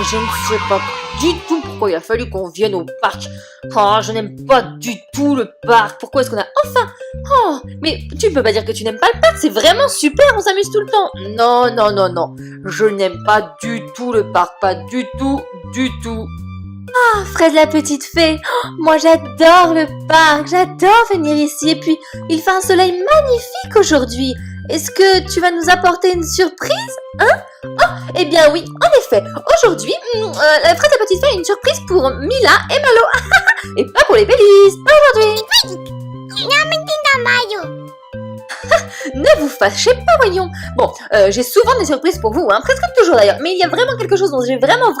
Je ne sais pas du tout pourquoi il a fallu qu'on vienne au parc. Oh, je n'aime pas du tout le parc. Pourquoi est-ce qu'on a enfin... Oh, mais tu peux pas dire que tu n'aimes pas le parc, c'est vraiment super, on s'amuse tout le temps. Non, non, non, non. Je n'aime pas du tout le parc, pas du tout, du tout. Ah, Fred la petite fée, oh, moi j'adore le parc, j'adore venir ici et puis il fait un soleil magnifique aujourd'hui. Est-ce que tu vas nous apporter une surprise, hein? Oh, eh bien oui, en effet, aujourd'hui, Fred la petite fée a une surprise pour Mila et Malo. Et pas pour les Bélises, pas aujourd'hui. Ne vous fâchez pas, voyons. Bon, j'ai souvent des surprises pour vous, hein, presque toujours d'ailleurs, mais il y a vraiment quelque chose dont j'ai vraiment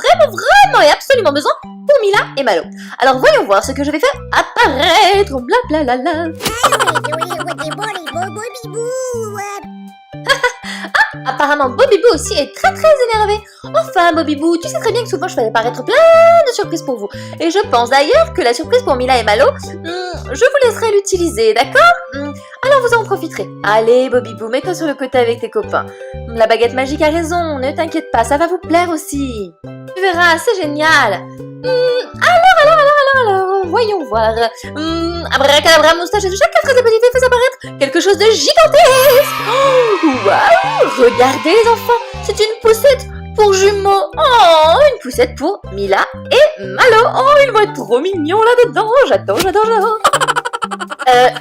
et absolument besoin pour Mila et Malo. Alors voyons voir ce que je vais faire apparaître, blablabla. Apparemment, Bobby Boo aussi est très énervé. Enfin, Bobby Boo, tu sais très bien que souvent je fais apparaître plein de surprises pour vous. Et je pense d'ailleurs que la surprise pour Mila et Malo, je vous laisserai l'utiliser, d'accord? Alors vous en profiterez. Allez, Bobby Boo, mets-toi sur le côté avec tes copains. La baguette magique a raison, ne t'inquiète pas, ça va vous plaire aussi. Tu verras, c'est génial. Alors, voyons voir. Abracadabra, moustache et de chaque phrase de petite fée fait apparaître quelque chose de gigantesque. Oh, waouh! Regardez les enfants, c'est une poussette pour jumeaux. Oh, une poussette pour Mila et Malo. Oh, ils vont être trop mignons là-dedans. J'adore.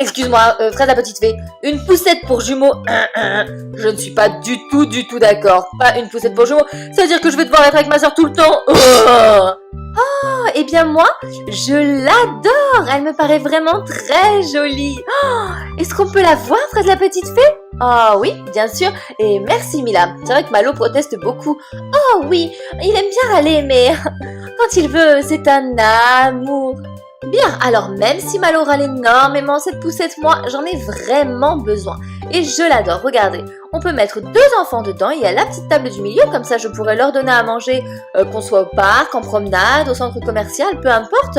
Excuse-moi, Fred la petite fée, une poussette pour jumeaux, je ne suis pas du tout d'accord. Pas une poussette pour jumeaux, ça veut dire que je vais devoir être avec ma soeur tout le temps. Oh, eh bien moi, je l'adore. Elle me paraît vraiment très jolie. Oh, est-ce qu'on peut la voir, Fred la petite fée? Oh oui, bien sûr, et merci Mila. C'est vrai que Malo proteste beaucoup. Oh oui, il aime bien râler, mais quand il veut, c'est un amour. Bien, alors même si Malo râle énormément, cette poussette, moi, j'en ai vraiment besoin. Et je l'adore, regardez. On peut mettre 2 enfants dedans, il y a la petite table du milieu, comme ça je pourrais leur donner à manger, qu'on soit au parc, en promenade, au centre commercial, peu importe.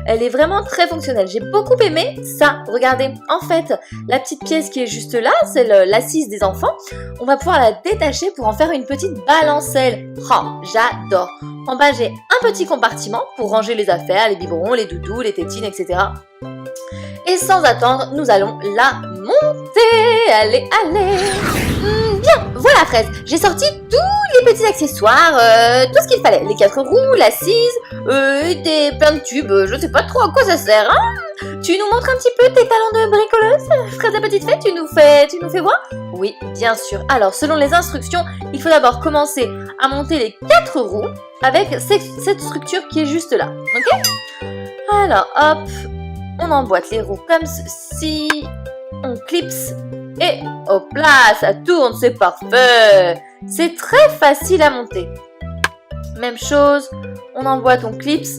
Elle est vraiment très fonctionnelle, j'ai beaucoup aimé ça. Regardez, en fait, la petite pièce qui est juste là, c'est l'assise des enfants. On va pouvoir la détacher pour en faire une petite balancelle. Oh, j'adore. En bas, j'ai un petit compartiment pour ranger les affaires, les biberons, les doudous, les tétines, etc. Et sans attendre, nous allons la monter. Allez. Bien, voilà Fraise. J'ai sorti tous les petits accessoires, tout ce qu'il fallait. Les 4 roues, l'assise, plein de tubes. Je sais pas trop à quoi ça sert. Hein. Tu nous montres un petit peu tes talents de bricoleuse, Fraise la petite fée, tu nous fais voir? Oui, bien sûr. Alors, selon les instructions, il faut d'abord commencer à monter les 4 roues avec cette structure qui est juste là. Ok? Alors, hop, on emboîte les roues comme ceci, on clipse et hop là, ça tourne, c'est parfait. C'est très facile à monter. Même chose, on emboîte, on clipse.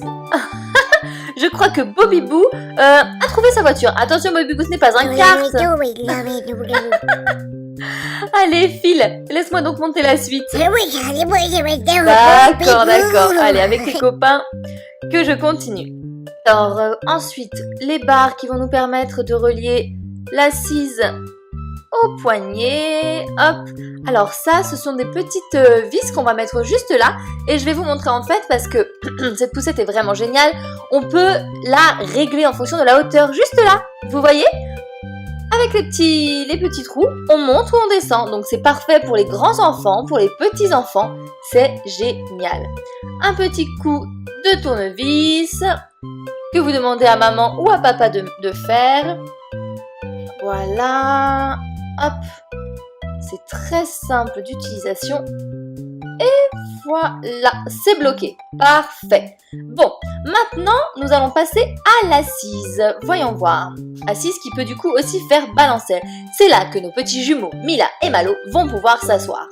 Je crois que Bobby Boo a trouvé sa voiture. Attention, Bobby Boo, ce n'est pas un kart. Allez, file, laisse-moi donc monter la suite. D'accord. Allez, avec tes copains, que je continue. Alors, ensuite, les barres qui vont nous permettre de relier l'assise au poignet. Hop. Alors ça, ce sont des petites vis qu'on va mettre juste là. Et je vais vous montrer en fait parce que cette poussette est vraiment géniale. On peut la régler en fonction de la hauteur juste là. Vous voyez ? Avec les petits trous, on monte ou on descend. Donc c'est parfait pour les grands enfants, pour les petits enfants. C'est génial. Un petit coup de tournevis que vous demandez à maman ou à papa de faire. Voilà. Hop. C'est très simple d'utilisation. Et voilà, c'est bloqué. Parfait. Bon, maintenant, nous allons passer à l'assise. Voyons voir. Assise qui peut du coup aussi faire balancer. C'est là que nos petits jumeaux, Mila et Malo, vont pouvoir s'asseoir.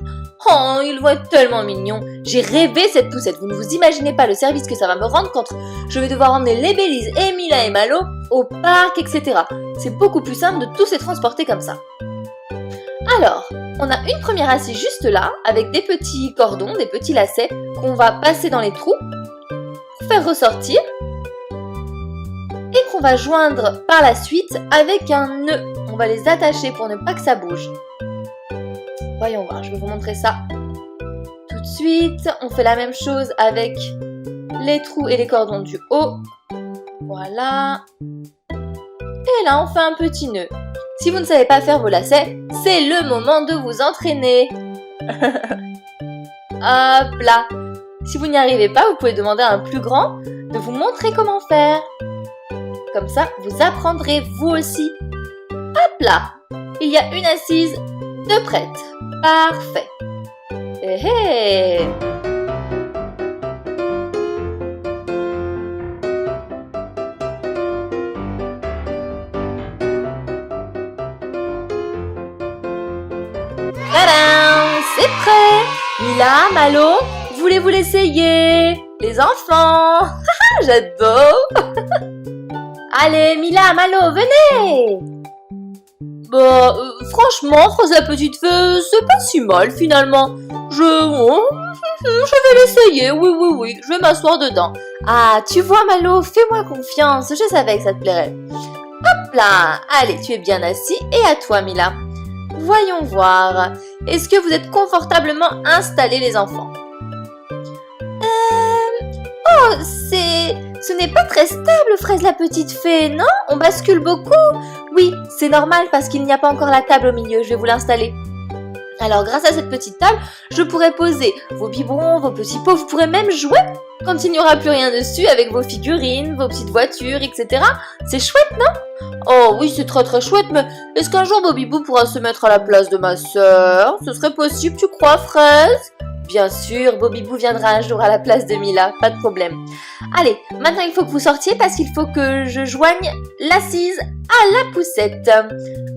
Oh, ils vont être tellement mignons. J'ai rêvé cette poussette. Vous ne vous imaginez pas le service que ça va me rendre quand je vais devoir emmener les Bélises et Mila et Malo au parc, etc. C'est beaucoup plus simple de tous les transporter comme ça. Alors, on a une première assise juste là, avec des petits cordons, des petits lacets qu'on va passer dans les trous pour faire ressortir et qu'on va joindre par la suite avec un nœud. On va les attacher pour ne pas que ça bouge. Voyons voir, je vais vous montrer ça tout de suite. On fait la même chose avec les trous et les cordons du haut. Voilà. Et là, on fait un petit nœud. Si vous ne savez pas faire vos lacets, c'est le moment de vous entraîner. Hop là. Si vous n'y arrivez pas, vous pouvez demander à un plus grand de vous montrer comment faire. Comme ça, vous apprendrez vous aussi. Hop là. Il y a une assise de prête. Parfait. Hé hé. Tadam, c'est prêt. Mila, Malo, voulez-vous l'essayer? Les enfants. J'adore. Allez, Mila, Malo, venez. Bah, franchement, Phrase la petite fée, c'est pas si mal finalement. Je vais l'essayer, oui, je vais m'asseoir dedans. Ah, tu vois Malo, fais-moi confiance, je savais que ça te plairait. Hop là, allez, tu es bien assis et à toi Mila. Voyons voir, est-ce que vous êtes confortablement installés les enfants? Oh, ce n'est pas très stable, Fraise la petite fée, non? On bascule beaucoup. Oui, c'est normal parce qu'il n'y a pas encore la table au milieu, je vais vous l'installer. Alors, grâce à cette petite table, je pourrai poser vos biberons, vos petits pots, vous pourrez même jouer quand il n'y aura plus rien dessus avec vos figurines, vos petites voitures, etc. C'est chouette, non? Oh oui, c'est très très chouette, mais est-ce qu'un jour Bobibou pourra se mettre à la place de ma sœur? Ce serait possible, tu crois, Fraise? Bien sûr, Bobibou viendra un jour à la place de Mila, pas de problème. Allez, maintenant il faut que vous sortiez parce qu'il faut que je joigne l'assise à la poussette.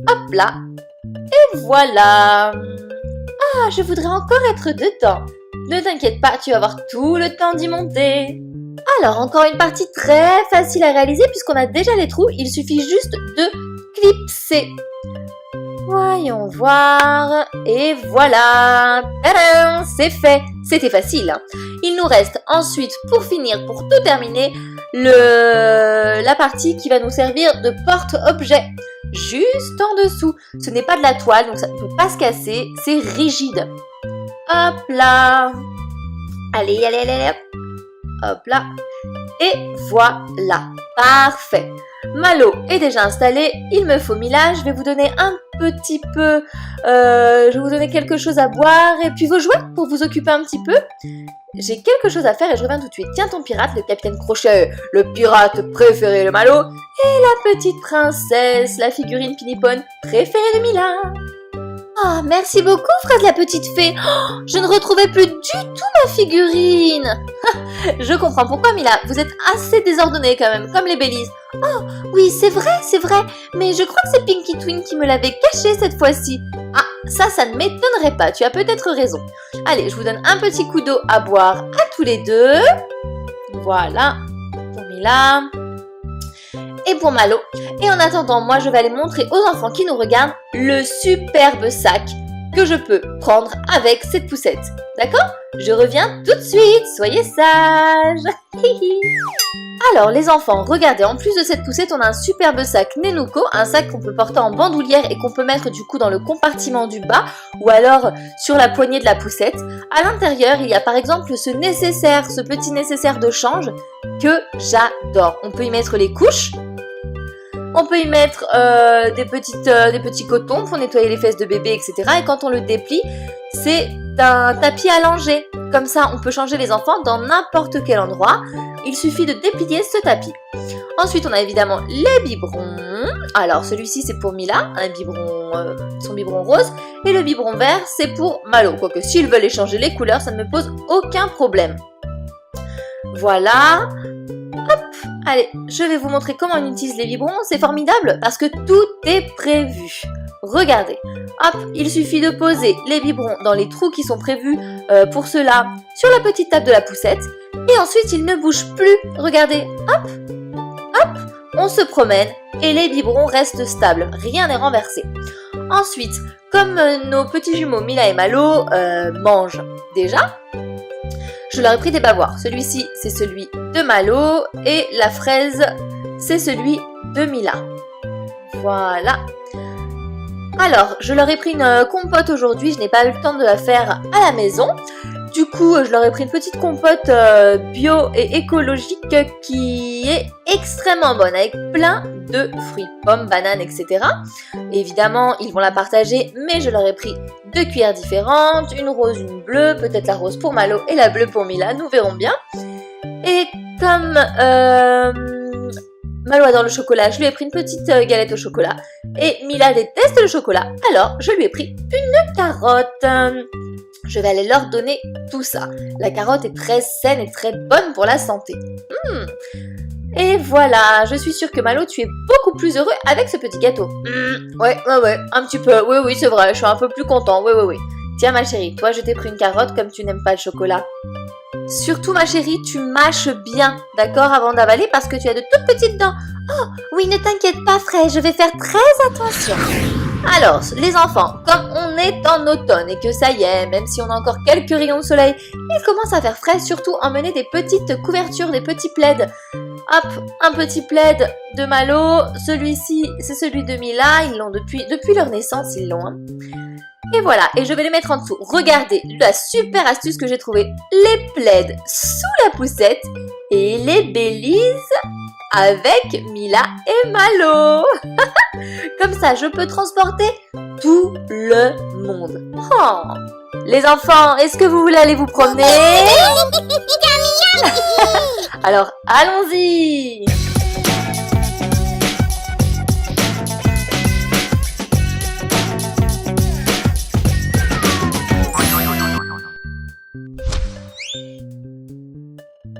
Hop là, et voilà. Ah, je voudrais encore être dedans. Ne t'inquiète pas, tu vas avoir tout le temps d'y monter. Alors, encore une partie très facile à réaliser puisqu'on a déjà les trous, il suffit juste de clipser. Voyons voir, et voilà, tadam, c'est fait, c'était facile. Il nous reste ensuite, pour finir, pour tout terminer, la partie qui va nous servir de porte-objet, juste en dessous. Ce n'est pas de la toile, donc ça ne peut pas se casser, c'est rigide. Hop là, allez, hop là, et voilà, parfait. Malo est déjà installé, il me faut Mila, je vais vous donner un petit peu, je vais vous donner quelque chose à boire et puis vos jouets pour vous occuper un petit peu. J'ai quelque chose à faire et je reviens tout de suite. Tiens ton pirate, le capitaine Crochet, le pirate préféré de Malo et la petite princesse, la figurine Pinipone préférée de Mila. Ah, merci beaucoup, Fraise la petite fée. Oh, je ne retrouvais plus du tout ma figurine. Je comprends pourquoi, Mila. Vous êtes assez désordonnée quand même, comme les Bélises. Oh, oui, c'est vrai, mais je crois que c'est Pinky Twin qui me l'avait caché cette fois-ci. Ah, ça ne m'étonnerait pas, tu as peut-être raison. Allez, je vous donne un petit coup d'eau à boire à tous les deux. Voilà, pour Mila et pour Malo. Et en attendant, moi, je vais aller montrer aux enfants qui nous regardent le superbe sac que je peux prendre avec cette poussette. D'accord? Je reviens tout de suite, soyez sages. Alors les enfants, regardez, en plus de cette poussette, on a un superbe sac Nenuco, un sac qu'on peut porter en bandoulière et qu'on peut mettre du coup dans le compartiment du bas ou alors sur la poignée de la poussette. À l'intérieur, il y a par exemple ce nécessaire, ce petit nécessaire de change que j'adore. On peut y mettre les couches. On peut y mettre des petits cotons pour nettoyer les fesses de bébé, etc. Et quand on le déplie, c'est un tapis allongé. Comme ça, on peut changer les enfants dans n'importe quel endroit. Il suffit de déplier ce tapis. Ensuite, on a évidemment les biberons. Alors, celui-ci, c'est pour Mila, un biberon, son biberon rose. Et le biberon vert, c'est pour Malo. Quoique, s'ils veulent échanger les couleurs, ça ne me pose aucun problème. Voilà. Hop, allez, je vais vous montrer comment on utilise les biberons. C'est formidable parce que tout est prévu. Regardez, hop, il suffit de poser les biberons dans les trous qui sont prévus pour cela sur la petite table de la poussette. Et ensuite, ils ne bougent plus. Regardez, hop, hop, on se promène et les biberons restent stables. Rien n'est renversé. Ensuite, comme nos petits jumeaux Mila et Malo mangent déjà, je leur ai pris des bavoirs. Celui-ci, c'est celui de Malo et la fraise, c'est celui de Mila. Voilà. Alors, je leur ai pris une compote aujourd'hui, je n'ai pas eu le temps de la faire à la maison. Du coup, je leur ai pris une petite compote bio et écologique qui est extrêmement bonne, avec plein de fruits, pommes, bananes, etc. Évidemment, ils vont la partager, mais je leur ai pris 2 cuillères différentes, une rose, une bleue, peut-être la rose pour Malo et la bleue pour Mila, nous verrons bien. Et comme Malo adore le chocolat, je lui ai pris une petite galette au chocolat. Et Mila déteste le chocolat, alors je lui ai pris une carotte. Je vais aller leur donner tout ça. La carotte est très saine et très bonne pour la santé. Et voilà, je suis sûre que Malo, tu es beaucoup plus heureux avec ce petit gâteau. Ouais, un petit peu. Oui, c'est vrai, je suis un peu plus content. Oui. Tiens ma chérie, toi je t'ai pris une carotte comme tu n'aimes pas le chocolat. Surtout ma chérie, tu mâches bien, d'accord, avant d'avaler parce que tu as de toutes petites dents. Oh, oui, ne t'inquiète pas Fred, je vais faire très attention. Alors, les enfants, comme on est en automne et que ça y est, même si on a encore quelques rayons de soleil, il commence à faire frais, surtout emmener des petites couvertures, des petits plaids. Hop, un petit plaid de Malo, celui-ci, c'est celui de Mila, ils l'ont depuis leur naissance, ils l'ont. Hein. Et voilà, et je vais les mettre en dessous. Regardez la super astuce que j'ai trouvée. Les plaids sous la poussette et les Baileys avec Mila et Malo. Comme ça, je peux transporter tout le monde. Oh. Les enfants, est-ce que vous voulez aller vous promener? Alors, allons-y!